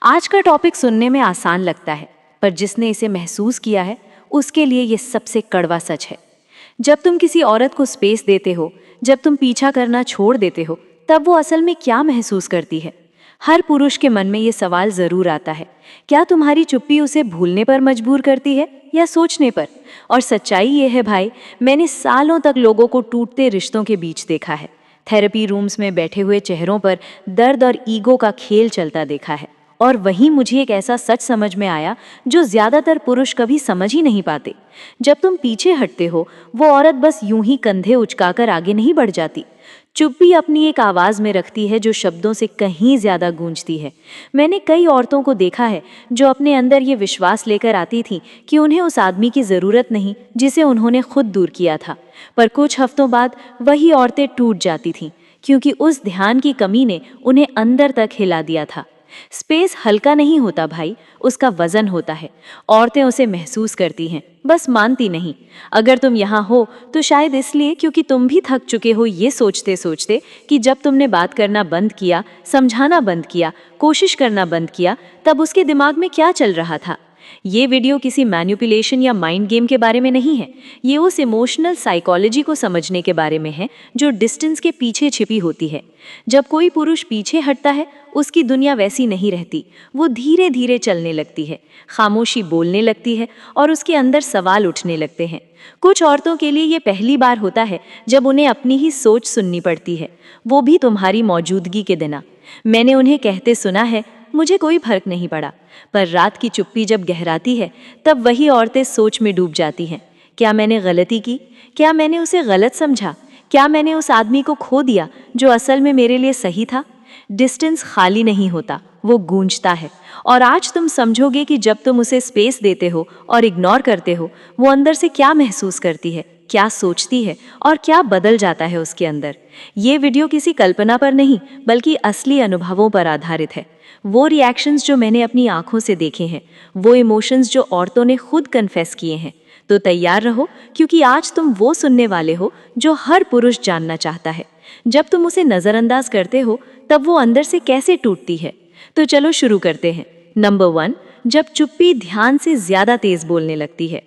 आज का टॉपिक सुनने में आसान लगता है, पर जिसने इसे महसूस किया है उसके लिए ये सबसे कड़वा सच है। जब तुम किसी औरत को स्पेस देते हो, जब तुम पीछा करना छोड़ देते हो, तब वो असल में क्या महसूस करती है? हर पुरुष के मन में ये सवाल जरूर आता है, क्या तुम्हारी चुप्पी उसे भूलने पर मजबूर करती है या सोचने पर? और सच्चाई ये है भाई, मैंने सालों तक लोगों को टूटते रिश्तों के बीच देखा है। थेरेपी रूम्स में बैठे हुए चेहरों पर दर्द और ईगो का खेल चलता देखा है। और वहीं मुझे एक ऐसा सच समझ में आया जो ज्यादातर पुरुष कभी समझ ही नहीं पाते। जब तुम पीछे हटते हो, वो औरत बस यूं ही कंधे उचकाकर आगे नहीं बढ़ जाती। चुप्पी अपनी एक आवाज में रखती है जो शब्दों से कहीं ज्यादा गूंजती है। मैंने कई औरतों को देखा है जो अपने अंदर ये विश्वास लेकर आती थी कि उन्हें उस आदमी की जरूरत नहीं जिसे उन्होंने खुद दूर किया था, पर कुछ हफ्तों बाद वही औरतें टूट जाती थीं क्योंकि उस ध्यान की कमी ने उन्हें अंदर तक हिला दिया था। स्पेस हल्का नहीं होता भाई, उसका वजन होता है। औरतें उसे महसूस करती हैं, बस मानती नहीं। अगर तुम यहाँ हो तो शायद इसलिए क्योंकि तुम भी थक चुके हो ये सोचते सोचते कि जब तुमने बात करना बंद किया, समझाना बंद किया, कोशिश करना बंद किया, तब उसके दिमाग में क्या चल रहा था। ये वीडियो किसी मैनिपुलेशन या माइंड गेम के बारे में नहीं है। ये उस इमोशनल साइकोलॉजी को समझने के बारे में है जो डिस्टेंस के पीछे छिपी होती है। जब कोई पुरुष पीछे हटता है, उसकी दुनिया वैसी नहीं रहती। वो धीरे धीरे चलने लगती है, खामोशी बोलने लगती है और उसके अंदर सवाल उठने लगते हैं। कुछ औरतों के लिए ये पहली बार होता है जब उन्हें अपनी ही सोच सुननी पड़ती है, वो भी तुम्हारी मौजूदगी के बिना। मैंने उन्हें कहते सुना है, मुझे कोई फर्क नहीं पड़ा। पर रात की चुप्पी जब गहराती है, तब वही औरतें सोच में डूब जाती हैं। क्या मैंने गलती की? क्या मैंने उसे गलत समझा? क्या मैंने उस आदमी को खो दिया जो असल में मेरे लिए सही था? डिस्टेंस खाली नहीं होता, वो गूंजता है। और आज तुम समझोगे कि जब तुम उसे स्पेस देते हो और इग्नोर करते हो, वो अंदर से क्या महसूस करती है, क्या सोचती है और क्या बदल जाता है उसके अंदर। ये वीडियो किसी कल्पना पर नहीं बल्कि असली अनुभवों पर आधारित है। वो रिएक्शंस जो मैंने अपनी आंखों से देखे हैं, वो इमोशंस जो औरतों ने खुद कन्फेस किए हैं। तो तैयार रहो, क्योंकि आज तुम वो सुनने वाले हो जो हर पुरुष जानना चाहता है। जब तुम उसे नज़रअंदाज करते हो, तब वो अंदर से कैसे टूटती है। तो चलो शुरू करते हैं। नंबर 1, जब चुप्पी ध्यान से ज्यादा तेज बोलने लगती है।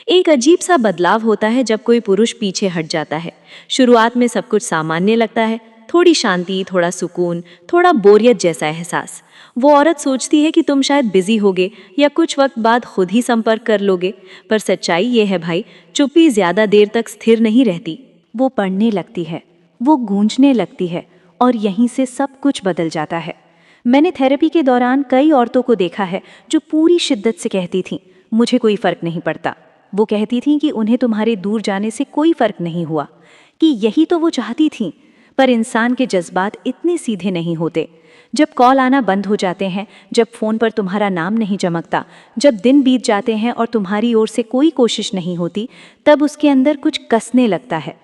एक अजीब सा बदलाव होता है जब कोई पुरुष पीछे हट जाता है। शुरुआत में सब कुछ सामान्य लगता है, थोड़ी शांति, थोड़ा सुकून, थोड़ा बोरियत जैसा एहसास। वो औरत सोचती है कि तुम शायद बिजी होगे या कुछ वक्त बाद खुद ही संपर्क कर लोगे। पर सच्चाई ये है भाई, चुप्पी ज्यादा देर तक स्थिर नहीं रहती। वो पढ़ने लगती है, वो गूंजने लगती है और यहीं से सब कुछ बदल जाता है। मैंने थेरेपी के दौरान कई औरतों को देखा है जो पूरी शिद्दत से कहती थीं, मुझे कोई फर्क नहीं पड़ता। वो कहती थीं कि उन्हें तुम्हारे दूर जाने से कोई फर्क नहीं हुआ, कि यही तो वो चाहती थीं। पर इंसान के जज्बात इतने सीधे नहीं होते। जब कॉल आना बंद हो जाते हैं, जब फ़ोन पर तुम्हारा नाम नहीं चमकता, जब दिन बीत जाते हैं और तुम्हारी ओर से कोई कोशिश नहीं होती, तब उसके अंदर कुछ कसने लगता है।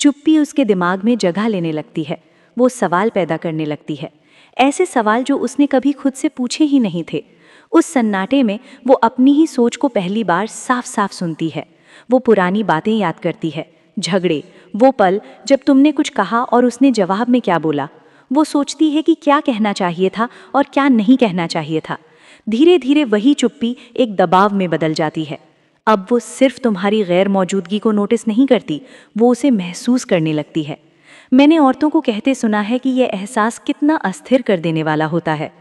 चुप्पी उसके दिमाग में जगह लेने लगती है। वो सवाल पैदा करने लगती है, ऐसे सवाल जो उसने कभी खुद से पूछे ही नहीं थे। उस सन्नाटे में वो अपनी ही सोच को पहली बार साफ साफ सुनती है। वो पुरानी बातें याद करती है, झगड़े, वो पल जब तुमने कुछ कहा और उसने जवाब में क्या बोला। वो सोचती है कि क्या कहना चाहिए था और क्या नहीं कहना चाहिए था। धीरे धीरे वही चुप्पी एक दबाव में बदल जाती है। अब वो सिर्फ तुम्हारी गैर मौजूदगी को नोटिस नहीं करती, वो उसे महसूस करने लगती है। मैंने औरतों को कहते सुना है कि यह एहसास कितना अस्थिर कर देने वाला होता है।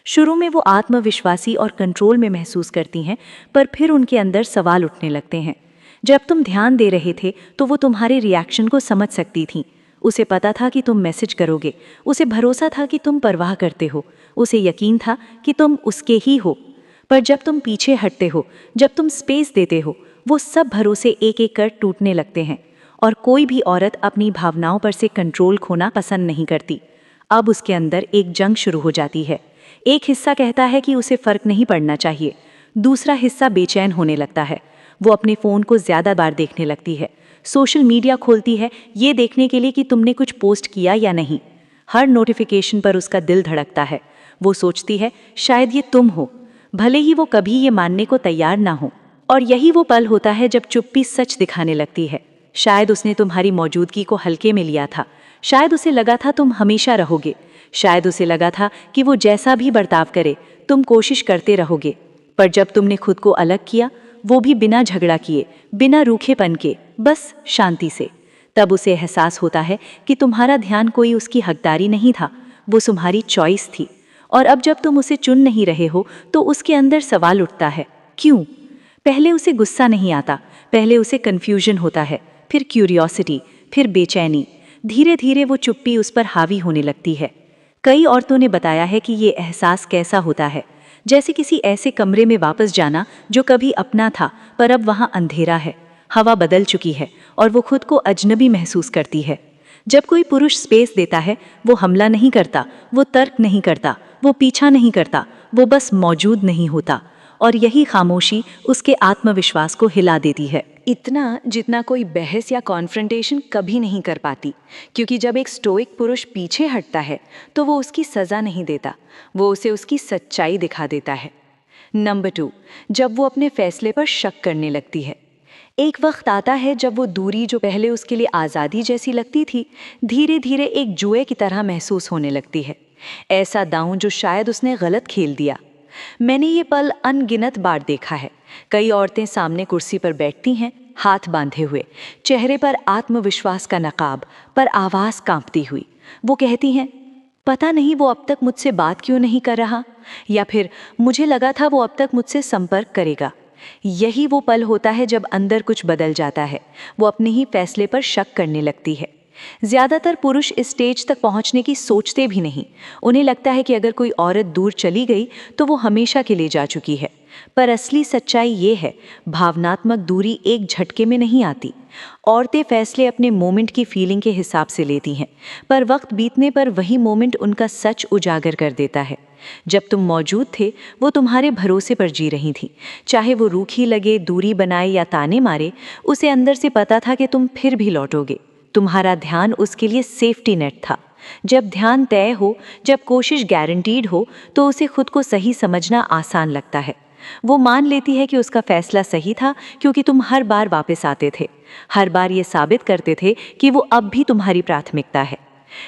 शुरू में वो आत्मविश्वासी और कंट्रोल में महसूस करती हैं, पर फिर उनके अंदर सवाल उठने लगते हैं। जब तुम ध्यान दे रहे थे तो वो तुम्हारे रिएक्शन को समझ सकती थी। उसे पता था कि तुम मैसेज करोगे, उसे भरोसा था कि तुम परवाह करते हो, उसे यकीन था कि तुम उसके ही हो। पर जब तुम पीछे हटते हो, जब तुम स्पेस देते हो, वो सब भरोसे एक एक कर टूटने लगते हैं। और कोई भी औरत अपनी भावनाओं पर से कंट्रोल खोना पसंद नहीं करती। अब उसके अंदर एक जंग शुरू हो जाती है। एक हिस्सा कहता है कि उसे फर्क नहीं पड़ना चाहिए, दूसरा हिस्सा बेचैन होने लगता है। वो अपने फ़ोन को ज़्यादा बार देखने लगती है, सोशल मीडिया खोलती है ये देखने के लिए कि तुमने कुछ पोस्ट किया या नहीं। हर नोटिफिकेशन पर उसका दिल धड़कता है। वो सोचती है शायद ये तुम हो, भले ही वो कभी ये मानने को तैयार ना हो। और यही वो पल होता है जब चुप्पी सच दिखाने लगती है। शायद उसने तुम्हारी मौजूदगी को हल्के में लिया था, शायद उसे लगा था तुम हमेशा रहोगे, शायद उसे लगा था कि वो जैसा भी बर्ताव करे तुम कोशिश करते रहोगे। पर जब तुमने खुद को अलग किया, वो भी बिना झगड़ा किए, बिना रूखेपन के, बस शांति से, तब उसे एहसास होता है कि तुम्हारा ध्यान कोई उसकी हकदारी नहीं था, वो तुम्हारी चॉइस थी। और अब जब तुम उसे चुन नहीं रहे हो तो उसके अंदर सवाल उठता है, क्यों? पहले उसे गुस्सा नहीं आता, पहले उसे कन्फ्यूजन होता है, फिर क्यूरियोसिटी, फिर बेचैनी। धीरे धीरे वो चुप्पी उस पर हावी होने लगती है। कई औरतों ने बताया है कि ये एहसास कैसा होता है, जैसे किसी ऐसे कमरे में वापस जाना जो कभी अपना था पर अब वहाँ अंधेरा है, हवा बदल चुकी है और वो खुद को अजनबी महसूस करती है। जब कोई पुरुष स्पेस देता है, वो हमला नहीं करता, वो तर्क नहीं करता, वो पीछा नहीं करता, वो बस मौजूद नहीं होता। और यही खामोशी उसके आत्मविश्वास को हिला देती है, इतना जितना कोई बहस या कॉन्फ्रंटेशन कभी नहीं कर पाती। क्योंकि जब एक स्टोइक पुरुष पीछे हटता है तो वो उसकी सज़ा नहीं देता, वो उसे उसकी सच्चाई दिखा देता है। नंबर 2, जब वो अपने फैसले पर शक करने लगती है। एक वक्त आता है जब वो दूरी जो पहले उसके लिए आज़ादी जैसी लगती थी, धीरे धीरे एक जुए की तरह महसूस होने लगती है। ऐसा दांव जो शायद उसने गलत खेल दिया। मैंने ये पल अनगिनत बार देखा है। कई औरतें सामने कुर्सी पर बैठती हैं, हाथ बांधे हुए, चेहरे पर आत्मविश्वास का नकाब, पर आवाज़ कांपती हुई। वो कहती हैं, पता नहीं वो अब तक मुझसे बात क्यों नहीं कर रहा, या फिर मुझे लगा था वो अब तक मुझसे संपर्क करेगा। यही वो पल होता है जब अंदर कुछ बदल जाता है, वो अपने ही फैसले पर शक करने लगती है। ज़्यादातर पुरुष इस स्टेज तक पहुंचने की सोचते भी नहीं। उन्हें लगता है कि अगर कोई औरत दूर चली गई तो वो हमेशा के लिए जा चुकी है। पर असली सच्चाई ये है, भावनात्मक दूरी एक झटके में नहीं आती। औरतें फैसले अपने मोमेंट की फीलिंग के हिसाब से लेती हैं, पर वक्त बीतने पर वही मोमेंट उनका सच उजागर कर देता है। जब तुम मौजूद थे, वो तुम्हारे भरोसे पर जी रही थी। चाहे वो रूखी लगे, दूरी बनाए या ताने मारे, उसे अंदर से पता था कि तुम फिर भी लौटोगे। तुम्हारा ध्यान उसके लिए सेफ्टी नेट था। जब ध्यान तय हो, जब कोशिश गारंटीड हो, तो उसे खुद को सही समझना आसान लगता है। वो मान लेती है कि उसका फैसला सही था, क्योंकि तुम हर बार वापस आते थे, हर बार ये साबित करते थे कि वो अब भी तुम्हारी प्राथमिकता है।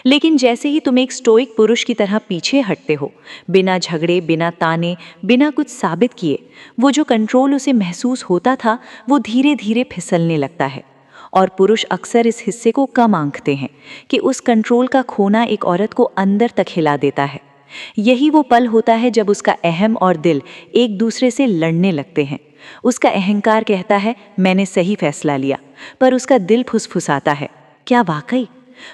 लेकिन जैसे ही तुम एक स्टोइक पुरुष की तरह पीछे हटते हो, बिना झगड़े, बिना ताने, बिना कुछ साबित किए, वो जो कंट्रोल उसे महसूस होता था, वो धीरे धीरे फिसलने लगता है। और पुरुष अक्सर इस हिस्से को कम आंकते हैं कि उस कंट्रोल का खोना एक औरत को अंदर तक हिला देता है। यही वो पल होता है जब उसका अहम और दिल एक दूसरे से लड़ने लगते हैं। उसका अहंकार कहता है, मैंने सही फैसला लिया, पर उसका दिल फुसफुसाता है, क्या वाकई?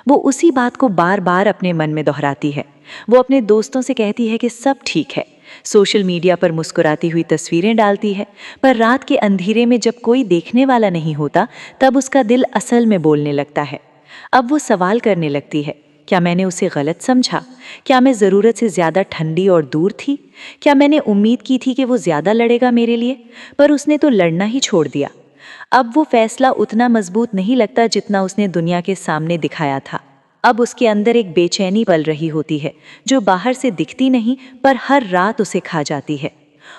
वो उसी बात को बार बार अपने मन में दोहराती है। वो अपने दोस्तों से कहती है कि सब ठीक है, सोशल मीडिया पर मुस्कुराती हुई तस्वीरें डालती है, पर रात के अंधेरे में जब कोई देखने वाला नहीं होता, तब उसका दिल असल में बोलने लगता है। अब वो सवाल करने लगती है, क्या मैंने उसे गलत समझा? क्या मैं ज़रूरत से ज़्यादा ठंडी और दूर थी? क्या मैंने उम्मीद की थी कि वो ज़्यादा लड़ेगा मेरे लिए, पर उसने तो लड़ना ही छोड़ दिया। अब वो फैसला उतना मजबूत नहीं लगता जितना उसने दुनिया के सामने दिखाया था। अब उसके अंदर एक बेचैनी पल रही होती है, जो बाहर से दिखती नहीं, पर हर रात उसे खा जाती है।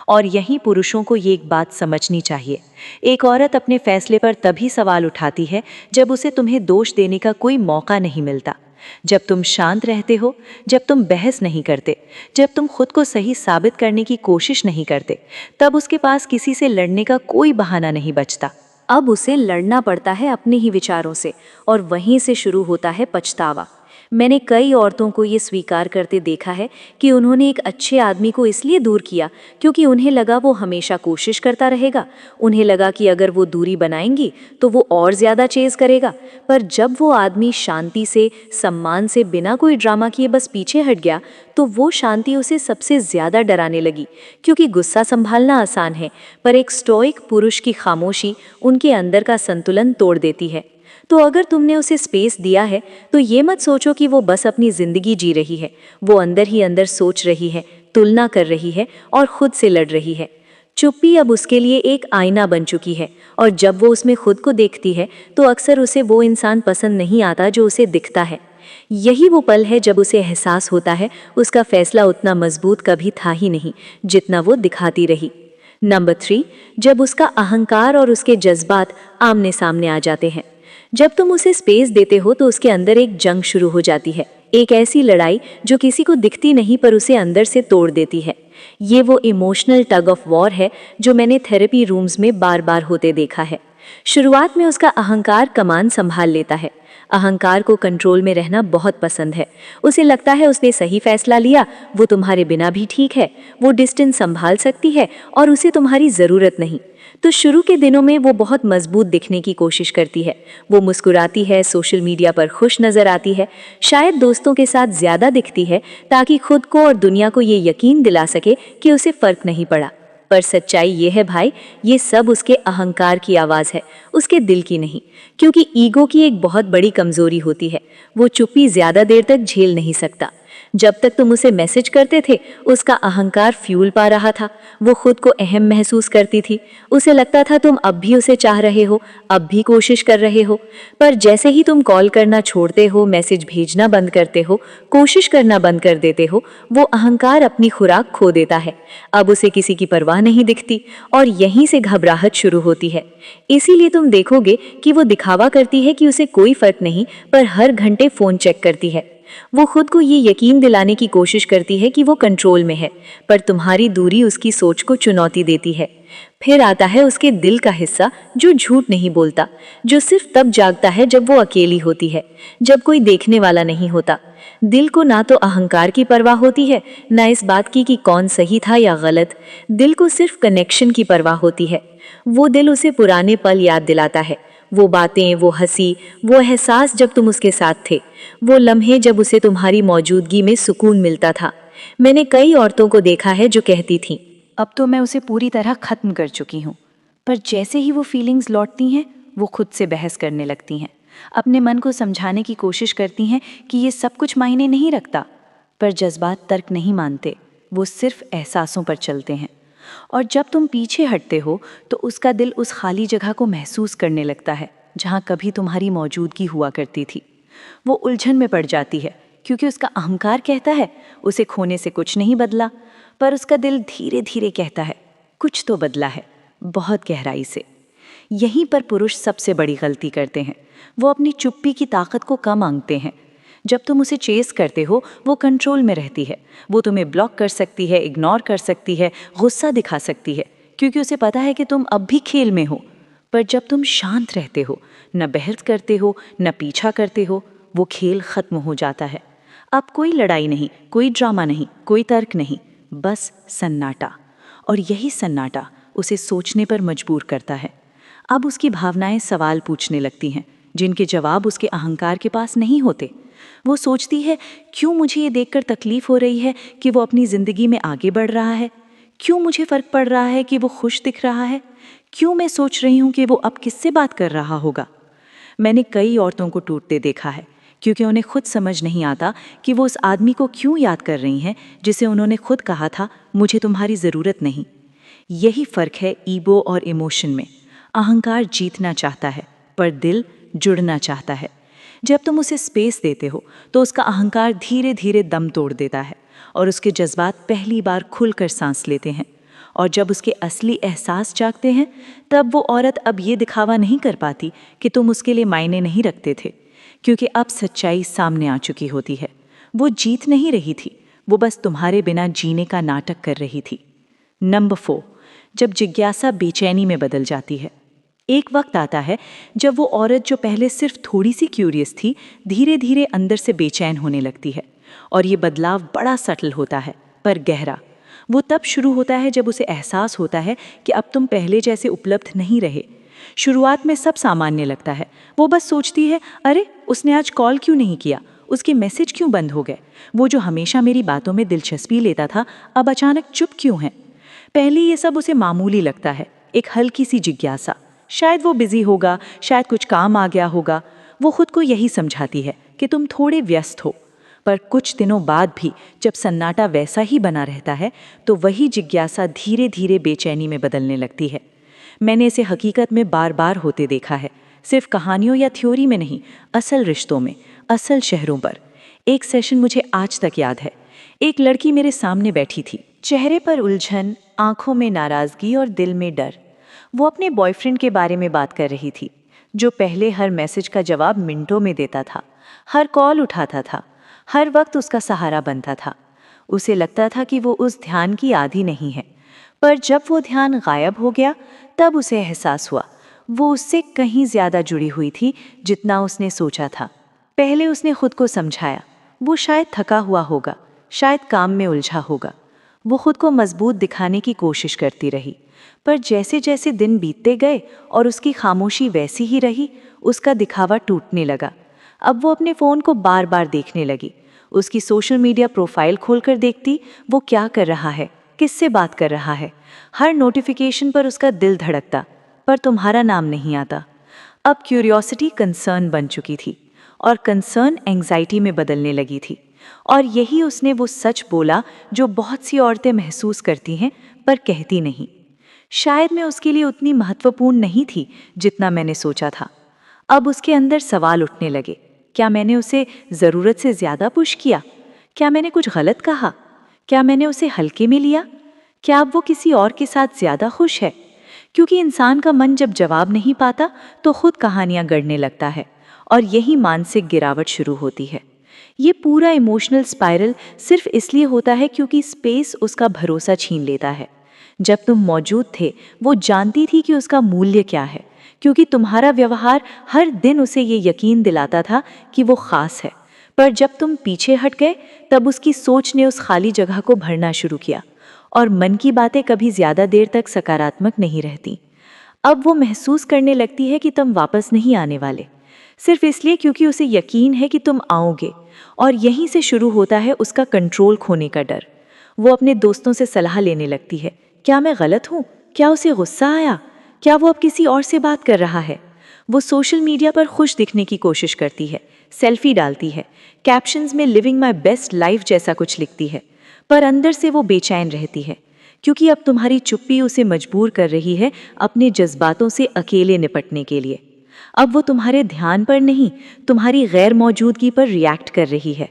और यहीं पुरुषों को ये एक बात समझनी चाहिए, एक औरत अपने फैसले पर तभी सवाल उठाती है जब उसे तुम्हें दोष देने का कोई मौका नहीं मिलता। जब तुम शांत रहते हो, जब तुम बहस नहीं करते, जब तुम खुद को सही साबित करने की कोशिश नहीं करते, तब उसके पास किसी से लड़ने का कोई बहाना नहीं बचता। अब उसे लड़ना पड़ता है अपने ही विचारों से, और वहीं से शुरू होता है पछतावा। मैंने कई औरतों को ये स्वीकार करते देखा है कि उन्होंने एक अच्छे आदमी को इसलिए दूर किया क्योंकि उन्हें लगा वो हमेशा कोशिश करता रहेगा। उन्हें लगा कि अगर वो दूरी बनाएंगी तो वो और ज़्यादा चेज़ करेगा। पर जब वो आदमी शांति से, सम्मान से, बिना कोई ड्रामा किए बस पीछे हट गया, तो वो शांति उसे सबसे ज़्यादा डराने लगी। क्योंकि गुस्सा संभालना आसान है, पर एक स्टोइक पुरुष की खामोशी उनके अंदर का संतुलन तोड़ देती है। तो अगर तुमने उसे स्पेस दिया है, तो ये मत सोचो कि वो बस अपनी ज़िंदगी जी रही है। वो अंदर ही अंदर सोच रही है, तुलना कर रही है और खुद से लड़ रही है। चुप्पी अब उसके लिए एक आईना बन चुकी है, और जब वो उसमें खुद को देखती है तो अक्सर उसे वो इंसान पसंद नहीं आता जो उसे दिखता है। यही वो पल है जब उसे एहसास होता है उसका फैसला उतना मजबूत कभी था ही नहीं जितना वो दिखाती रही। नंबर 3, जब उसका अहंकार और उसके जज्बात आमने सामने आ जाते हैं। जब तुम उसे स्पेस देते हो तो उसके अंदर एक जंग शुरू हो जाती है, एक ऐसी लड़ाई जो किसी को दिखती नहीं पर उसे अंदर से तोड़ देती है। ये वो इमोशनल टग ऑफ वॉर है जो मैंने थेरेपी रूम्स में बार बार होते देखा है। शुरुआत में उसका अहंकार कमान संभाल लेता है। अहंकार को कंट्रोल में रहना बहुत पसंद है। उसे लगता है उसने सही फैसला लिया, वो तुम्हारे बिना भी ठीक है, वो डिस्टेंस संभाल सकती है और उसे तुम्हारी ज़रूरत नहीं। तो शुरू के दिनों में वो बहुत मजबूत दिखने की कोशिश करती है। वो मुस्कुराती है, सोशल मीडिया पर खुश नजर आती है, शायद दोस्तों के साथ ज़्यादा दिखती है ताकि खुद को और दुनिया को ये यकीन दिला सके कि उसे फ़र्क नहीं पड़ा। पर सच्चाई ये है भाई, ये सब उसके अहंकार की आवाज़ है, उसके दिल की नहीं। क्योंकि ईगो की एक बहुत बड़ी कमज़ोरी होती है, वो चुप्पी ज़्यादा देर तक झेल नहीं सकता। जब तक तुम उसे मैसेज करते थे, उसका अहंकार फ्यूल पा रहा था। वो खुद को अहम महसूस करती थी। उसे लगता था तुम अब भी उसे चाह रहे हो, अब भी कोशिश कर रहे हो। पर जैसे ही तुम कॉल करना छोड़ते हो, मैसेज भेजना बंद करते हो, कोशिश करना बंद कर देते हो, वो अहंकार अपनी खुराक खो देता है। अब उसे किसी की परवाह नहीं दिखती और यहीं से घबराहट शुरू होती है। इसीलिए तुम देखोगे कि वो दिखावा करती है कि उसे कोई फर्क नहीं, पर हर घंटे फ़ोन चेक करती है। वो खुद को ये यकीन दिलाने की कोशिश करती है कि वो कंट्रोल में है, पर तुम्हारी दूरी उसकी सोच को चुनौती देती है। फिर आता है उसके दिल का हिस्सा जो झूठ नहीं बोलता, जो सिर्फ तब जागता है जब वो अकेली होती है, जब कोई देखने वाला नहीं होता। दिल को ना तो अहंकार की परवाह होती है, ना इस बात की कि कौन सही था या गलत। दिल को सिर्फ कनेक्शन की परवाह होती है। वो दिल उसे पुराने पल याद दिलाता है, वो बातें, वो हंसी, वो एहसास जब तुम उसके साथ थे, वो लम्हे जब उसे तुम्हारी मौजूदगी में सुकून मिलता था। मैंने कई औरतों को देखा है जो कहती थीं, अब तो मैं उसे पूरी तरह खत्म कर चुकी हूँ, पर जैसे ही वो फीलिंग्स लौटती हैं, वो खुद से बहस करने लगती हैं, अपने मन को समझाने की कोशिश करती हैं कि ये सब कुछ मायने नहीं रखता। पर जज्बात तर्क नहीं मानते, वो सिर्फ एहसासों पर चलते हैं। और जब तुम पीछे हटते हो तो उसका दिल उस खाली जगह को महसूस करने लगता है जहाँ कभी तुम्हारी मौजूदगी हुआ करती थी। वो उलझन में पड़ जाती है क्योंकि उसका अहंकार कहता है उसे खोने से कुछ नहीं बदला, पर उसका दिल धीरे धीरे कहता है कुछ तो बदला है, बहुत गहराई से। यहीं पर पुरुष सबसे बड़ी गलती करते हैं। वो अपनी चुप्पी की ताकत को कम आंकते हैं। जब तुम उसे चेस करते हो, वो कंट्रोल में रहती है। वो तुम्हें ब्लॉक कर सकती है, इग्नोर कर सकती है, गुस्सा दिखा सकती है, क्योंकि उसे पता है कि तुम अब भी खेल में हो। पर जब तुम शांत रहते हो, न बहस करते हो, न पीछा करते हो, वो खेल खत्म हो जाता है। अब कोई लड़ाई नहीं, कोई ड्रामा नहीं, कोई तर्क नहीं, बस सन्नाटा। और यही सन्नाटा उसे सोचने पर मजबूर करता है। अब उसकी भावनाएं सवाल पूछने लगती हैं जिनके जवाब उसके अहंकार के पास नहीं होते। वो सोचती है, क्यों मुझे ये देखकर तकलीफ हो रही है कि वो अपनी ज़िंदगी में आगे बढ़ रहा है? क्यों मुझे फ़र्क पड़ रहा है कि वो खुश दिख रहा है? क्यों मैं सोच रही हूँ कि वो अब किससे बात कर रहा होगा? मैंने कई औरतों को टूटते देखा है क्योंकि उन्हें खुद समझ नहीं आता कि वो उस आदमी को क्यों याद कर रही हैं जिसे उन्होंने खुद कहा था, मुझे तुम्हारी ज़रूरत नहीं। यही फ़र्क है ईगो और इमोशन में। अहंकार जीतना चाहता है, पर दिल जुड़ना चाहता है। जब तुम उसे स्पेस देते हो तो उसका अहंकार धीरे धीरे दम तोड़ देता है और उसके जज्बात पहली बार खुलकर सांस लेते हैं। और जब उसके असली एहसास जागते हैं, तब वो औरत अब ये दिखावा नहीं कर पाती कि तुम उसके लिए मायने नहीं रखते थे, क्योंकि अब सच्चाई सामने आ चुकी होती है। वो जीत नहीं रही थी, वो बस तुम्हारे बिना जीने का नाटक कर रही थी। नंबर 4, जब जिज्ञासा बेचैनी में बदल जाती है। एक वक्त आता है जब वो औरत जो पहले सिर्फ थोड़ी सी क्यूरियस थी, धीरे धीरे अंदर से बेचैन होने लगती है। और ये बदलाव बड़ा सटल होता है, पर गहरा। वो तब शुरू होता है जब उसे एहसास होता है कि अब तुम पहले जैसे उपलब्ध नहीं रहे। शुरुआत में सब सामान्य लगता है। वो बस सोचती है, अरे उसने आज कॉल क्यों नहीं किया, उसके मैसेज क्यों बंद हो गए, वो जो हमेशा मेरी बातों में दिलचस्पी लेता था अब अचानक चुप क्यों है। पहले ये सब उसे मामूली लगता है, एक हल्की सी जिज्ञासा। शायद वो बिजी होगा, शायद कुछ काम आ गया होगा। वो खुद को यही समझाती है कि तुम थोड़े व्यस्त हो। पर कुछ दिनों बाद भी जब सन्नाटा वैसा ही बना रहता है, तो वही जिज्ञासा धीरे धीरे बेचैनी में बदलने लगती है। मैंने इसे हकीकत में बार बार होते देखा है, सिर्फ कहानियों या थ्योरी में नहीं, असल रिश्तों में, असल शहरों पर। एक सेशन मुझे आज तक याद है। एक लड़की मेरे सामने बैठी थी, चेहरे पर उलझन, आंखों में नाराज़गी और दिल में डर। वो अपने बॉयफ्रेंड के बारे में बात कर रही थी, जो पहले हर मैसेज का जवाब मिनटों में देता था, हर कॉल उठाता था, हर वक्त उसका सहारा बनता था। उसे लगता था कि वो उस ध्यान की आदी नहीं है, पर जब वो ध्यान गायब हो गया तब उसे एहसास हुआ वो उससे कहीं ज्यादा जुड़ी हुई थी जितना उसने सोचा था। पहले उसने खुद को समझाया, वो शायद थका हुआ होगा, शायद काम में उलझा होगा। वो खुद को मजबूत दिखाने की कोशिश करती रही, पर जैसे जैसे दिन बीतते गए और उसकी खामोशी वैसी ही रही, उसका दिखावा टूटने लगा। अब वो अपने फ़ोन को बार बार देखने लगी। उसकी सोशल मीडिया प्रोफाइल खोलकर देखती वो क्या कर रहा है, किससे बात कर रहा है। हर नोटिफिकेशन पर उसका दिल धड़कता, पर तुम्हारा नाम नहीं आता। अब क्यूरियोसिटी कंसर्न बन चुकी थी और कंसर्न एंग्जाइटी में बदलने लगी थी। और यही उसने वो सच बोला जो बहुत सी औरतें महसूस करती हैं पर कहती नहीं। शायद मैं उसके लिए उतनी महत्वपूर्ण नहीं थी जितना मैंने सोचा था। अब उसके अंदर सवाल उठने लगे, क्या मैंने उसे ज़रूरत से ज़्यादा पुश किया? क्या मैंने कुछ गलत कहा? क्या मैंने उसे हल्के में लिया? क्या अब वो किसी और के साथ ज़्यादा खुश है? क्योंकि इंसान का मन जब जवाब नहीं पाता तो खुद कहानियां गढ़ने लगता है और यही मानसिक गिरावट शुरू होती है। ये पूरा इमोशनल स्पाइरल सिर्फ इसलिए होता है क्योंकि स्पेस उसका भरोसा छीन लेता है। जब तुम मौजूद थे वो जानती थी कि उसका मूल्य क्या है, क्योंकि तुम्हारा व्यवहार हर दिन उसे ये यकीन दिलाता था कि वो खास है। पर जब तुम पीछे हट गए तब उसकी सोच ने उस खाली जगह को भरना शुरू किया और मन की बातें कभी ज्यादा देर तक सकारात्मक नहीं रहती। अब वो महसूस करने लगती है कि तुम वापस नहीं आने वाले, सिर्फ इसलिए क्योंकि उसे यकीन है कि तुम आओगे। और यहीं से शुरू होता है उसका कंट्रोल खोने का डर। वो अपने दोस्तों से सलाह लेने लगती है, क्या मैं गलत हूँ? क्या उसे गुस्सा आया? क्या वो अब किसी और से बात कर रहा है? वो सोशल मीडिया पर खुश दिखने की कोशिश करती है, सेल्फी डालती है, कैप्शंस में लिविंग माई बेस्ट लाइफ जैसा कुछ लिखती है, पर अंदर से वो बेचैन रहती है, क्योंकि अब तुम्हारी चुप्पी उसे मजबूर कर रही है अपने जज्बातों से अकेले निपटने के लिए। अब वो तुम्हारे ध्यान पर नहीं, तुम्हारी गैर मौजूदगी पर रिएक्ट कर रही है,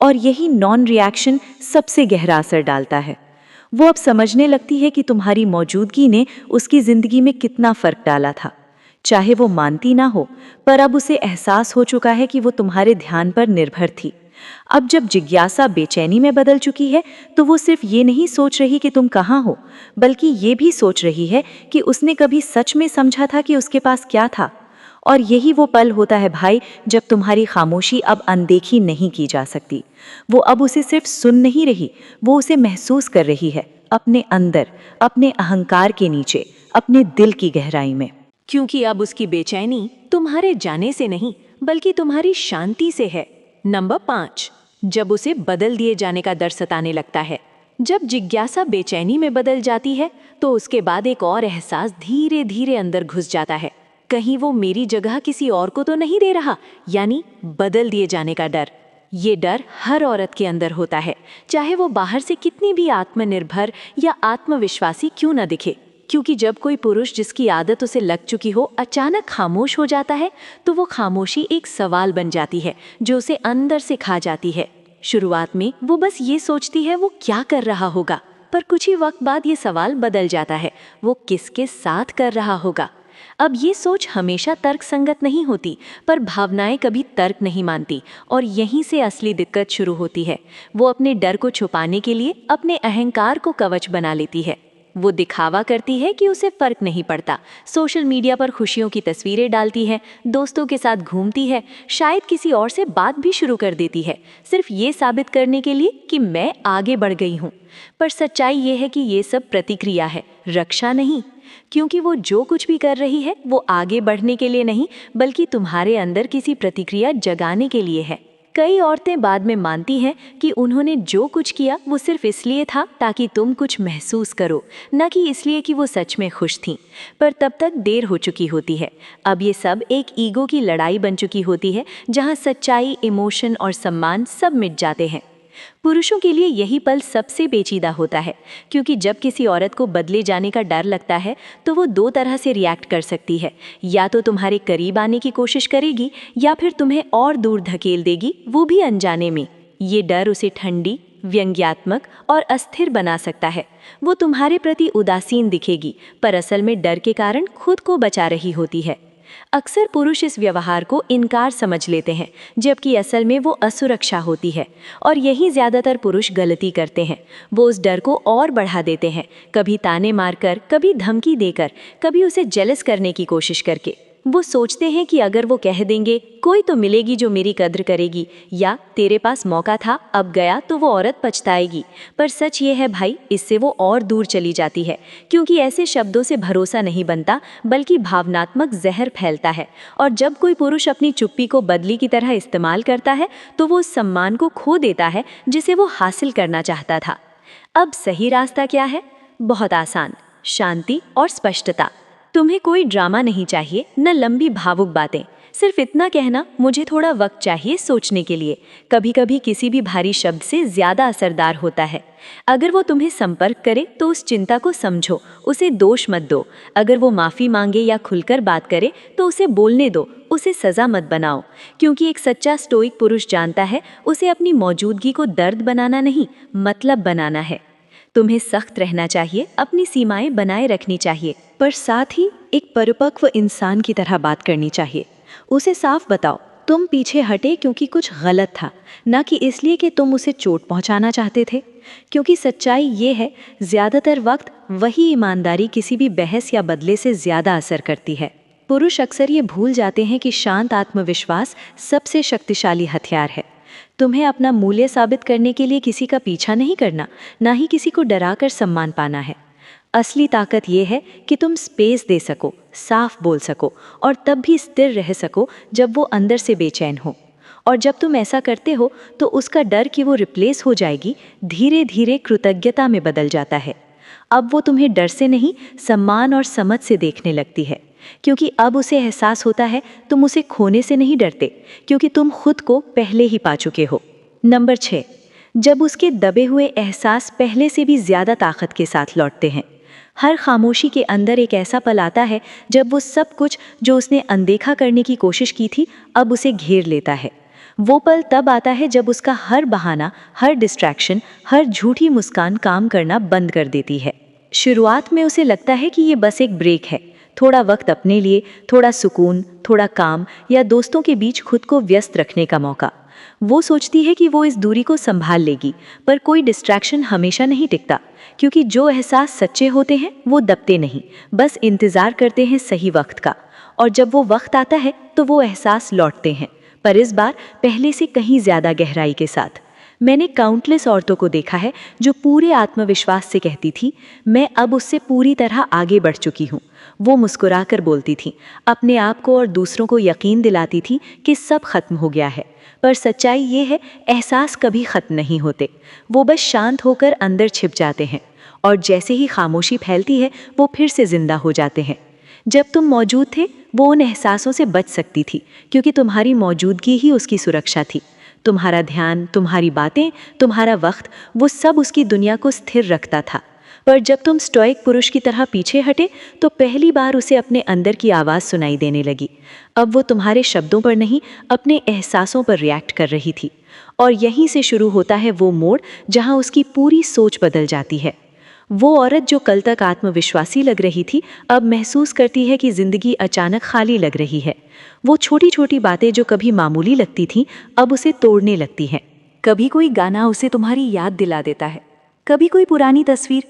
और यही नॉन रिएक्शन सबसे गहरा असर डालता है। वो अब समझने लगती है कि तुम्हारी मौजूदगी ने उसकी जिंदगी में कितना फर्क डाला था। चाहे वो मानती ना हो, पर अब उसे एहसास हो चुका है कि वो तुम्हारे ध्यान पर निर्भर थी। अब जब जिज्ञासा बेचैनी में बदल चुकी है तो वो सिर्फ ये नहीं सोच रही कि तुम कहाँ हो, बल्कि ये भी सोच रही है कि उसने कभी सच में समझा था कि उसके पास क्या था। और यही वो पल होता है भाई, जब तुम्हारी खामोशी अब अनदेखी नहीं की जा सकती। वो अब उसे सिर्फ सुन नहीं रही, वो उसे महसूस कर रही है, अपने अंदर, अपने अहंकार के नीचे, अपने दिल की गहराई में। क्योंकि अब उसकी बेचैनी तुम्हारे जाने से नहीं बल्कि तुम्हारी शांति से है। नंबर 5, जब उसे बदल दिए जाने का डर सताने लगता है। जब जिज्ञासा बेचैनी में बदल जाती है तो उसके बाद एक और एहसास धीरे धीरे अंदर घुस जाता है, कहीं वो मेरी जगह किसी और को तो नहीं दे रहा, यानी बदल दिए जाने का डर। ये डर हर औरत के अंदर होता है, चाहे वो बाहर से कितनी भी आत्मनिर्भर या आत्मविश्वासी क्यों न दिखे। क्योंकि जब कोई पुरुष जिसकी आदत उसे लग चुकी हो अचानक खामोश हो जाता है तो वो खामोशी एक सवाल बन जाती है जो उसे अंदर से खा जाती है। शुरुआत में वो बस ये सोचती है वो क्या कर रहा होगा, पर कुछ ही वक्त बाद ये सवाल बदल जाता है, वो किसके साथ कर रहा होगा। अब ये सोच हमेशा तर्क संगत नहीं होती, पर भावनाएं कभी तर्क नहीं मानती, और यहीं से असली दिक्कत शुरू होती है। वो अपने डर को छुपाने के लिए अपने अहंकार को कवच बना लेती है। वो दिखावा करती है कि उसे फर्क नहीं पड़ता, सोशल मीडिया पर खुशियों की तस्वीरें डालती है, दोस्तों के साथ घूमती है, शायद किसी और से बात भी शुरू कर देती है, सिर्फ ये साबित करने के लिए कि मैं आगे बढ़ गई हूँ। पर सच्चाई ये है कि ये सब प्रतिक्रिया है, रक्षा नहीं। क्योंकि वो जो कुछ भी कर रही है वो आगे बढ़ने के लिए नहीं बल्कि तुम्हारे अंदर किसी प्रतिक्रिया जगाने के लिए है। कई औरतें बाद में मानती हैं कि उन्होंने जो कुछ किया वो सिर्फ इसलिए था ताकि तुम कुछ महसूस करो, न कि इसलिए कि वो सच में खुश थीं। पर तब तक देर हो चुकी होती है। अब ये सब एक ईगो की लड़ाई बन चुकी होती है जहाँ सच्चाई, इमोशन और सम्मान सब मिट जाते हैं। पुरुषों के लिए यही पल सबसे पेचीदा होता है, क्योंकि जब किसी औरत को बदले जाने का डर लगता है तो वो दो तरह से रिएक्ट कर सकती है। या तो तुम्हारे करीब आने की कोशिश करेगी या फिर तुम्हें और दूर धकेल देगी, वो भी अनजाने में। ये डर उसे ठंडी, व्यंग्यात्मक और अस्थिर बना सकता है। वो तुम्हारे प्रति उदासीन दिखेगी पर असल में डर के कारण खुद को बचा रही होती है। अक्सर पुरुष इस व्यवहार को इनकार समझ लेते हैं, जबकि असल में वो असुरक्षा होती है। और यही ज़्यादातर पुरुष गलती करते हैं। वो उस डर को और बढ़ा देते हैं, कभी ताने मारकर, कभी धमकी देकर, कभी उसे जेलस करने की कोशिश करके। वो सोचते हैं कि अगर वो कह देंगे कोई तो मिलेगी जो मेरी कद्र करेगी, या तेरे पास मौका था अब गया, तो वो औरत पछताएगी। पर सच ये है भाई, इससे वो और दूर चली जाती है, क्योंकि ऐसे शब्दों से भरोसा नहीं बनता बल्कि भावनात्मक जहर फैलता है। और जब कोई पुरुष अपनी चुप्पी को बदली की तरह इस्तेमाल करता है तो वो उस सम्मान को खो देता है जिसे वो हासिल करना चाहता था। अब सही रास्ता क्या है? बहुत आसान, शांति और स्पष्टता। तुम्हें कोई ड्रामा नहीं चाहिए, न लंबी भावुक बातें। सिर्फ इतना कहना, मुझे थोड़ा वक्त चाहिए सोचने के लिए, कभी कभी किसी भी भारी शब्द से ज़्यादा असरदार होता है। अगर वो तुम्हें संपर्क करे तो उस चिंता को समझो, उसे दोष मत दो। अगर वो माफ़ी मांगे या खुलकर बात करे तो उसे बोलने दो, उसे सज़ा मत बनाओ। क्योंकि एक सच्चा स्टोइक पुरुष जानता है उसे अपनी मौजूदगी को दर्द बनाना नहीं, मतलब बनाना है। तुम्हें सख्त रहना चाहिए, अपनी सीमाएं बनाए रखनी चाहिए, पर साथ ही एक परिपक्व इंसान की तरह बात करनी चाहिए। उसे साफ बताओ तुम पीछे हटे क्योंकि कुछ गलत था, ना कि इसलिए कि तुम उसे चोट पहुंचाना चाहते थे। क्योंकि सच्चाई ये है, ज़्यादातर वक्त वही ईमानदारी किसी भी बहस या बदले से ज़्यादा असर करती है। पुरुष अक्सर ये भूल जाते हैं कि शांत आत्मविश्वास सबसे शक्तिशाली हथियार है। तुम्हें अपना मूल्य साबित करने के लिए किसी का पीछा नहीं करना, ना ही किसी को डराकर सम्मान पाना है। असली ताकत ये है कि तुम स्पेस दे सको, साफ बोल सको और तब भी स्थिर रह सको जब वो अंदर से बेचैन हो। और जब तुम ऐसा करते हो तो उसका डर कि वो रिप्लेस हो जाएगी धीरे धीरे कृतज्ञता में बदल जाता है। अब वो तुम्हें डर से नहीं, सम्मान और समझ से देखने लगती है, क्योंकि अब उसे एहसास होता है तुम उसे खोने से नहीं डरते, क्योंकि तुम खुद को पहले ही पा चुके हो। नंबर 6, जब उसके दबे हुए एहसास पहले से भी ज़्यादा ताकत के साथ लौटते हैं। हर खामोशी के अंदर एक ऐसा पल आता है जब वो सब कुछ जो उसने अनदेखा करने की कोशिश की थी अब उसे घेर लेता है। वो पल तब आता है जब उसका हर बहाना, हर डिस्ट्रैक्शन, हर झूठी मुस्कान काम करना बंद कर देती है। शुरुआत में उसे लगता है कि ये बस एक ब्रेक है, थोड़ा वक्त अपने लिए, थोड़ा सुकून, थोड़ा काम या दोस्तों के बीच खुद को व्यस्त रखने का मौका। वो सोचती है कि वो इस दूरी को संभाल लेगी, पर कोई डिस्ट्रैक्शन हमेशा नहीं टिकता, क्योंकि जो एहसास सच्चे होते हैं वो दबते नहीं, बस इंतज़ार करते हैं सही वक्त का। और जब वो वक्त आता है तो वो एहसास लौटते हैं, पर इस बार पहले से कहीं ज़्यादा गहराई के साथ। मैंने काउंटलेस औरतों को देखा है जो पूरे आत्मविश्वास से कहती थी, मैं अब उससे पूरी तरह आगे बढ़ चुकी हूँ। वो मुस्कुराकर बोलती थी, अपने आप को और दूसरों को यकीन दिलाती थी कि सब खत्म हो गया है। पर सच्चाई ये है, एहसास कभी खत्म नहीं होते, वो बस शांत होकर अंदर छिप जाते हैं, और जैसे ही खामोशी फैलती है वो फिर से जिंदा हो जाते हैं। जब तुम मौजूद थे वो उन एहसासों से बच सकती थी, क्योंकि तुम्हारी मौजूदगी ही उसकी सुरक्षा थी। तुम्हारा ध्यान, तुम्हारी बातें, तुम्हारा वक्त, वो सब उसकी दुनिया को स्थिर रखता था। पर जब तुम स्टोइक पुरुष की तरह पीछे हटे तो पहली बार उसे अपने अंदर की आवाज़ सुनाई देने लगी। अब वो तुम्हारे शब्दों पर नहीं, अपने एहसासों पर रिएक्ट कर रही थी। और यहीं से शुरू होता है वो मोड़ जहाँ उसकी पूरी सोच बदल जाती है। वो औरत जो कल तक आत्मविश्वासी लग रही थी अब महसूस करती है कि जिंदगी अचानक खाली लग रही है। वो छोटी छोटी बातें जो कभी मामूली लगती थीं अब उसे तोड़ने लगती हैं। कभी कोई गाना उसे तुम्हारी याद दिला देता है, कभी कोई पुरानी तस्वीर,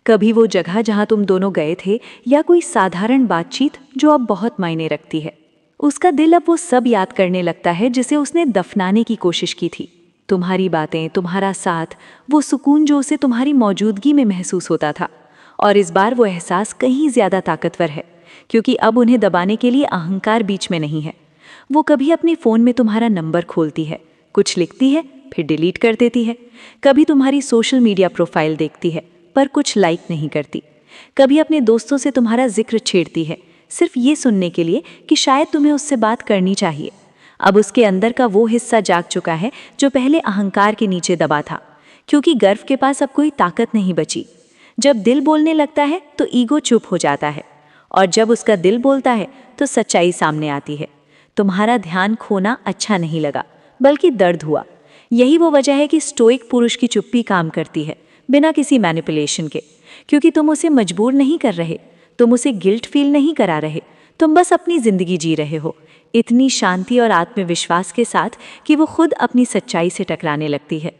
कभी वो जगह जहाँ तुम दोनों गए थे, या कोई साधारण बातचीत जो अब बहुत मायने रखती है। उसका दिल अब वो सब याद करने लगता है जिसे उसने दफनाने की कोशिश की थी। तुम्हारी बातें, तुम्हारा साथ, वो सुकून जो उसे तुम्हारी मौजूदगी में महसूस होता था। और इस बार वो एहसास कहीं ज़्यादा ताकतवर है, क्योंकि अब उन्हें दबाने के लिए अहंकार बीच में नहीं है। वो कभी अपने फ़ोन में तुम्हारा नंबर खोलती है, कुछ लिखती है, फिर डिलीट कर देती है। कभी तुम्हारी सोशल मीडिया प्रोफाइल देखती है, पर कुछ लाइक नहीं करती। कभी अपने दोस्तों से तुम्हारा जिक्र छेड़ती है, सिर्फ ये सुनने के लिए कि शायद तुम्हें उससे बात करनी चाहिए। अब उसके अंदर का वो हिस्सा जाग चुका है जो पहले अहंकार के नीचे दबा था, क्योंकि गर्व के पास अब कोई ताकत नहीं बची। जब दिल बोलने लगता है तो ईगो चुप हो जाता है, और जब उसका दिल बोलता है तो सच्चाई सामने आती है। तुम्हारा ध्यान खोना अच्छा नहीं लगा, बल्कि दर्द हुआ। यही वो वजह है कि स्टोइक पुरुष की चुप्पी काम करती है, बिना किसी मैनिपुलेशन के, क्योंकि तुम उसे मजबूर नहीं कर रहे, तुम उसे गिल्ट फील नहीं करा रहे, तुम बस अपनी जिंदगी जी रहे हो, इतनी शांति और आत्मविश्वास के साथ कि वो खुद अपनी सच्चाई से टकराने लगती है।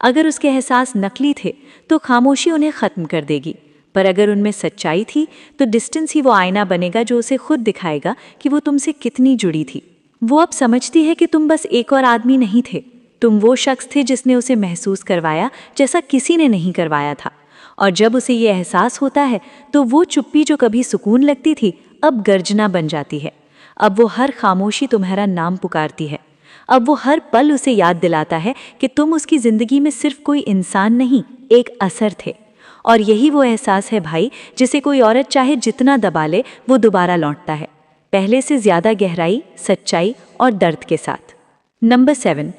अगर उसके एहसास नकली थे तो खामोशी उन्हें खत्म कर देगी, पर अगर उनमें सच्चाई थी तो डिस्टेंस ही वो आईना बनेगा जो उसे खुद दिखाएगा कि वो तुमसे कितनी जुड़ी थी। वो अब समझती है कि तुम बस एक और आदमी नहीं थे, तुम वो शख्स थे जिसने उसे महसूस करवाया जैसा किसी ने नहीं करवाया था। और जब उसे ये एहसास होता है तो वो चुप्पी जो कभी सुकून लगती थी अब गर्जना बन जाती है। अब वो हर खामोशी तुम्हारा नाम पुकारती है। अब वो हर पल उसे याद दिलाता है कि तुम उसकी ज़िंदगी में सिर्फ कोई इंसान नहीं, एक असर थे। और यही वो एहसास है भाई, जिसे कोई औरत चाहे जितना दबा ले वो दोबारा लौटता है, पहले से ज़्यादा गहराई, सच्चाई और दर्द के साथ। नंबर 7,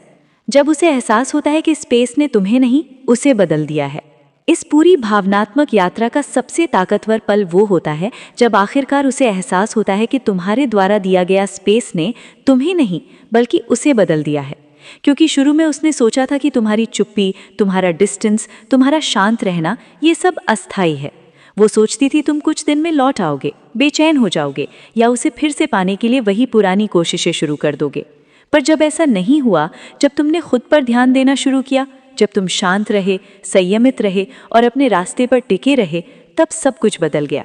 जब उसे एहसास होता है कि स्पेस ने तुम्हें नहीं, उसे बदल दिया है। इस पूरी भावनात्मक यात्रा का सबसे ताकतवर पल वो होता है जब आखिरकार उसे एहसास होता है कि तुम्हारे द्वारा दिया गया स्पेस ने तुम्हें नहीं बल्कि उसे बदल दिया है। क्योंकि शुरू में उसने सोचा था कि तुम्हारी चुप्पी, तुम्हारा डिस्टेंस, तुम्हारा शांत रहना ये सब अस्थायी है। वो सोचती थी तुम कुछ दिन में लौट आओगे, बेचैन हो जाओगे या उसे फिर से पाने के लिए वही पुरानी कोशिशें शुरू कर दोगे। पर जब ऐसा नहीं हुआ, जब तुमने खुद पर ध्यान देना शुरू किया, जब तुम शांत रहे, संयमित रहे और अपने रास्ते पर टिके रहे, तब सब कुछ बदल गया।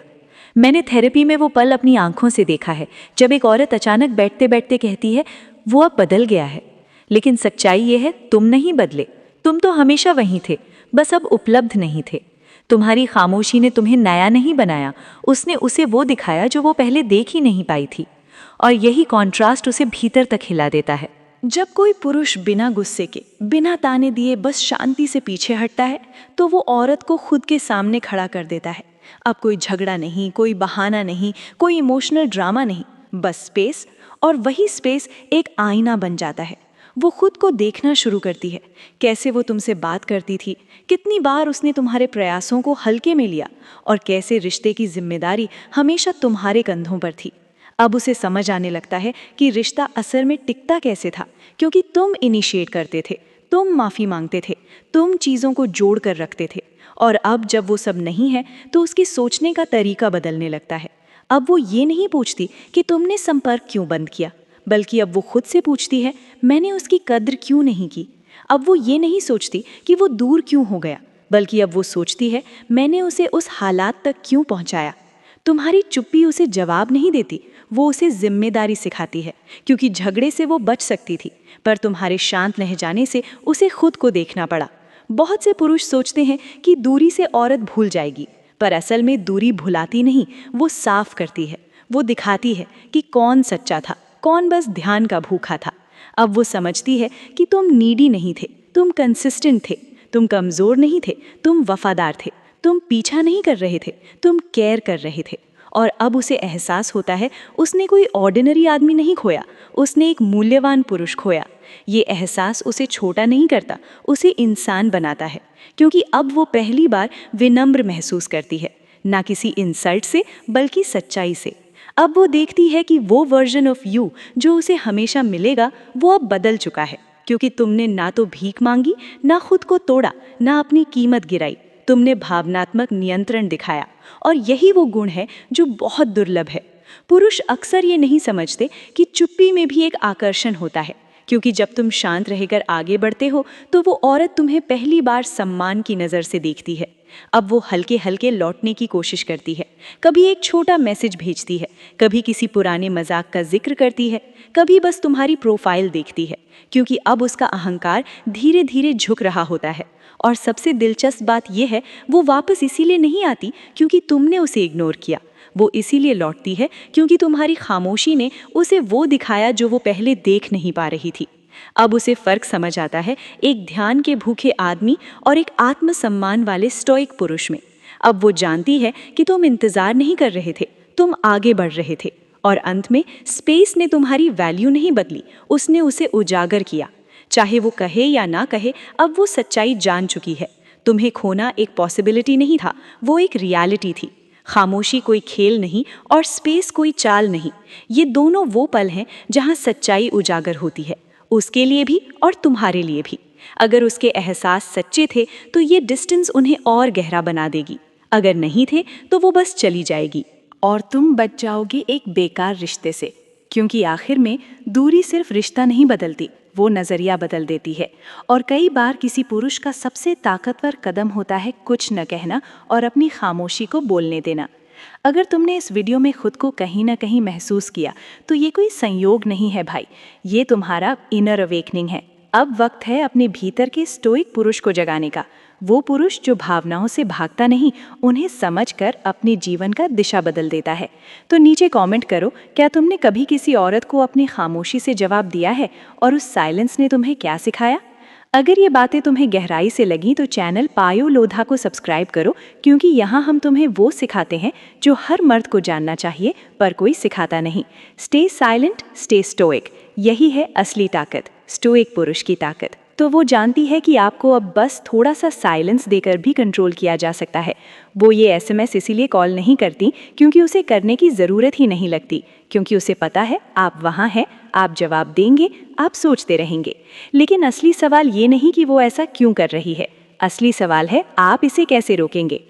मैंने थेरेपी में वो पल अपनी आंखों से देखा है जब एक औरत अचानक बैठते बैठते कहती है वो अब बदल गया है। लेकिन सच्चाई ये है, तुम नहीं बदले, तुम तो हमेशा वहीं थे, बस अब उपलब्ध नहीं थे। तुम्हारी खामोशी ने तुम्हें नया नहीं बनाया, उसने उसे वो दिखाया जो वो पहले देख ही नहीं पाई थी। और यही कॉन्ट्रास्ट उसे भीतर तक हिला देता है। जब कोई पुरुष बिना गुस्से के, बिना ताने दिए बस शांति से पीछे हटता है तो वो औरत को खुद के सामने खड़ा कर देता है। अब कोई झगड़ा नहीं, कोई बहाना नहीं, कोई इमोशनल ड्रामा नहीं, बस स्पेस। और वही स्पेस एक आईना बन जाता है। वो खुद को देखना शुरू करती है, कैसे वो तुमसे बात करती थी, कितनी बार उसने तुम्हारे प्रयासों को हल्के में लिया और कैसे रिश्ते की जिम्मेदारी हमेशा तुम्हारे कंधों पर थी। अब उसे समझ आने लगता है कि रिश्ता असल में टिकता कैसे था, क्योंकि तुम इनिशिएट करते थे, तुम माफ़ी मांगते थे, तुम चीज़ों को जोड़ कर रखते थे। और अब जब वो सब नहीं है तो उसकी सोचने का तरीका बदलने लगता है। अब वो ये नहीं पूछती कि तुमने संपर्क क्यों बंद किया, बल्कि अब वो खुद से पूछती है मैंने उसकी कद्र क्यों नहीं की। अब वो ये नहीं सोचती कि वो दूर क्यों हो गया, बल्कि अब वो सोचती है मैंने उसे उस हालात तक क्यों पहुंचाया। तुम्हारी चुप्पी उसे जवाब नहीं देती, वो उसे जिम्मेदारी सिखाती है, क्योंकि झगड़े से वो बच सकती थी, पर तुम्हारे शांत रह जाने से उसे खुद को देखना पड़ा। बहुत से पुरुष सोचते हैं कि दूरी से औरत भूल जाएगी, पर असल में दूरी भुलाती नहीं, वो साफ करती है। वो दिखाती है कि कौन सच्चा था, कौन बस ध्यान का भूखा था। अब वो समझती है कि तुम नीडी नहीं थे, तुम कंसिस्टेंट थे, तुम कमज़ोर नहीं थे, तुम वफादार थे, तुम पीछा नहीं कर रहे थे, तुम केयर कर रहे थे। और अब उसे एहसास होता है उसने कोई ऑर्डिनरी आदमी नहीं खोया, उसने एक मूल्यवान पुरुष खोया। ये एहसास उसे छोटा नहीं करता, उसे इंसान बनाता है, क्योंकि अब वो पहली बार विनम्र महसूस करती है, ना किसी इंसल्ट से बल्कि सच्चाई से। अब वो देखती है कि वो वर्जन ऑफ यू जो उसे हमेशा मिलेगा वो अब बदल चुका है, क्योंकि तुमने ना तो भीख मांगी, ना खुद को तोड़ा, ना अपनी कीमत गिराई। तुमने भावनात्मक नियंत्रण दिखाया, और यही वो गुण है जो बहुत दुर्लभ है। पुरुष अक्सर ये नहीं समझते कि चुप्पी में भी एक आकर्षण होता है, क्योंकि जब तुम शांत रहकर आगे बढ़ते हो तो वो औरत तुम्हें पहली बार सम्मान की नज़र से देखती है। अब वो हल्के हल्के लौटने की कोशिश करती है, कभी एक छोटा मैसेज भेजती है, कभी किसी पुराने मजाक का जिक्र करती है, कभी बस तुम्हारी प्रोफाइल देखती है, क्योंकि अब उसका अहंकार धीरे धीरे झुक रहा होता है। और सबसे दिलचस्प बात यह है, वो वापस इसीलिए नहीं आती क्योंकि तुमने उसे इग्नोर किया, वो इसीलिए लौटती है क्योंकि तुम्हारी खामोशी ने उसे वो दिखाया जो वो पहले देख नहीं पा रही थी। अब उसे फर्क समझ आता है एक ध्यान के भूखे आदमी और एक आत्मसम्मान वाले स्टोइक पुरुष में। अब वो जानती है कि तुम इंतजार नहीं कर रहे थे, तुम आगे बढ़ रहे थे। और अंत में स्पेस ने तुम्हारी वैल्यू नहीं बदली, उसने उसे उजागर किया। चाहे वो कहे या ना कहे, अब वो सच्चाई जान चुकी है। तुम्हें खोना एक पॉसिबिलिटी नहीं था, वो एक रियलिटी थी। खामोशी कोई खेल नहीं और स्पेस कोई चाल नहीं। ये दोनों वो पल हैं जहाँ सच्चाई उजागर होती है, उसके लिए भी और तुम्हारे लिए भी। अगर उसके एहसास सच्चे थे तो ये डिस्टेंस उन्हें और गहरा बना देगी, अगर नहीं थे तो वो बस चली जाएगी। और तुम बच जाओगे एक बेकार रिश्ते से, क्योंकि आखिर में दूरी सिर्फ रिश्ता नहीं बदलती, वो नज़रिया बदल देती है। और कई बार किसी पुरुष का सबसे ताकतवर कदम होता है कुछ न कहना और अपनी खामोशी को बोलने देना। अगर तुमने इस वीडियो में खुद को कहीं ना कहीं महसूस किया तो ये कोई संयोग नहीं है भाई, ये तुम्हारा इनर अवेकनिंग है। अब वक्त है अपने भीतर के स्टोइक पुरुष को जगाने का, वो पुरुष जो भावनाओं से भागता नहीं, उन्हें समझकर अपने जीवन का दिशा बदल देता है। तो नीचे कमेंट करो, क्या तुमने कभी किसी औरत को अपनी खामोशी से जवाब दिया है और उस साइलेंस ने तुम्हें क्या सिखाया? अगर ये बातें तुम्हें गहराई से लगी तो चैनल पायो लोधा को सब्सक्राइब करो, क्योंकि यहाँ हम तुम्हें वो सिखाते हैं जो हर मर्द को जानना चाहिए पर कोई सिखाता नहीं। स्टे साइलेंट, स्टे स्टोइक, यही है असली ताकत, स्टोइक पुरुष की ताकत। तो वो जानती है कि आपको अब बस थोड़ा सा साइलेंस देकर भी कंट्रोल किया जा सकता है। वो ये एसएमएस इसीलिए कॉल नहीं करती क्योंकि उसे करने की ज़रूरत ही नहीं लगती, क्योंकि उसे पता है आप वहाँ हैं, आप जवाब देंगे, आप सोचते रहेंगे। लेकिन असली सवाल ये नहीं कि वो ऐसा क्यों कर रही है, असली सवाल है आप इसे कैसे रोकेंगे।